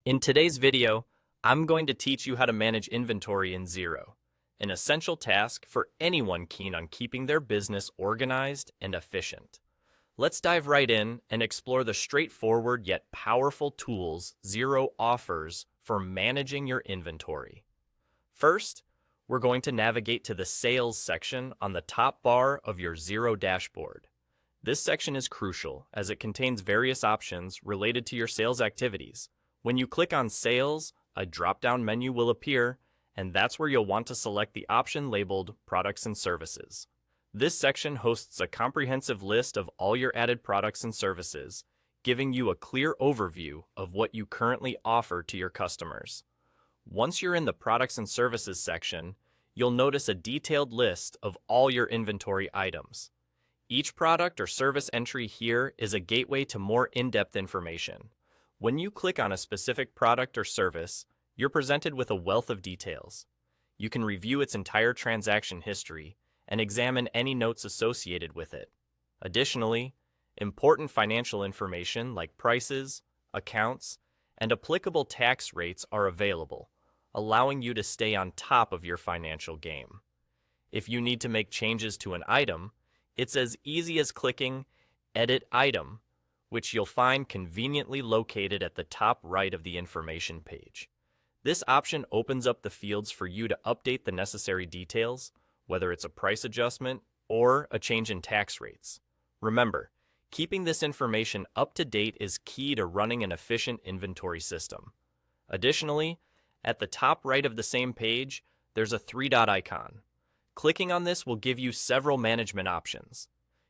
In today's video, I'm going to teach you how to manage inventory in Xero, an essential task for anyone keen on keeping their business organized and efficient. Let's dive right in and explore the straightforward yet powerful tools Xero offers for managing your inventory. First, we're going to navigate to the Sales section on the top bar of your Xero dashboard. This section is crucial as it contains various options related to your sales activities. When you click on Sales, a drop-down menu will appear, and that's where you'll want to select the option labeled Products and Services. This section hosts a comprehensive list of all your added products and services, giving you a clear overview of what you currently offer to your customers. Once you're in the Products and Services section, you'll notice a detailed list of all your inventory items. Each product or service entry here is a gateway to more in-depth information. When you click on a specific product or service, you're presented with a wealth of details. You can review its entire transaction history and examine any notes associated with it. Additionally, important financial information like prices, accounts, and applicable tax rates are available, allowing you to stay on top of your financial game. If you need to make changes to an item, it's as easy as clicking Edit Item, which you'll find conveniently located at the top right of the information page. This option opens up the fields for you to update the necessary details, whether it's a price adjustment or a change in tax rates. Remember, keeping this information up to date is key to running an efficient inventory system. Additionally, at the top right of the same page, there's a three-dot icon. Clicking on this will give you several management options.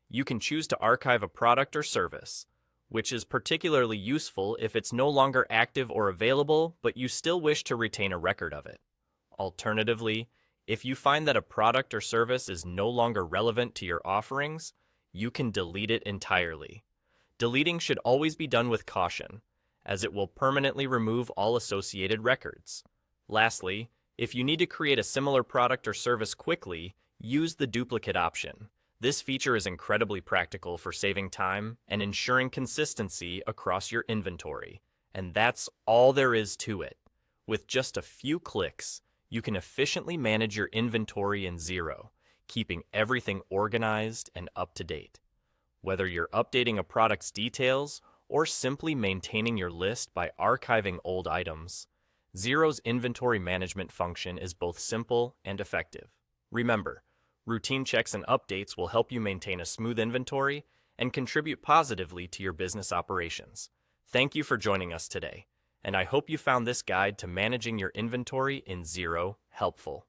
You can choose to archive a product or service, which is particularly useful if it's no longer active or available, but you still wish to retain a record of it. Alternatively, if you find that a product or service is no longer relevant to your offerings, you can delete it entirely. Deleting should always be done with caution, as it will permanently remove all associated records. Lastly, if you need to create a similar product or service quickly, use the duplicate option. This feature is incredibly practical for saving time and ensuring consistency across your inventory. And that's all there is to it. With just a few clicks, you can efficiently manage your inventory in Xero, keeping everything organized and up to date. Whether you're updating a product's details or simply maintaining your list by archiving old items, Xero's inventory management function is both simple and effective. Remember, routine checks and updates will help you maintain a smooth inventory and contribute positively to your business operations. Thank you for joining us today, and I hope you found this guide to managing your inventory in Xero helpful.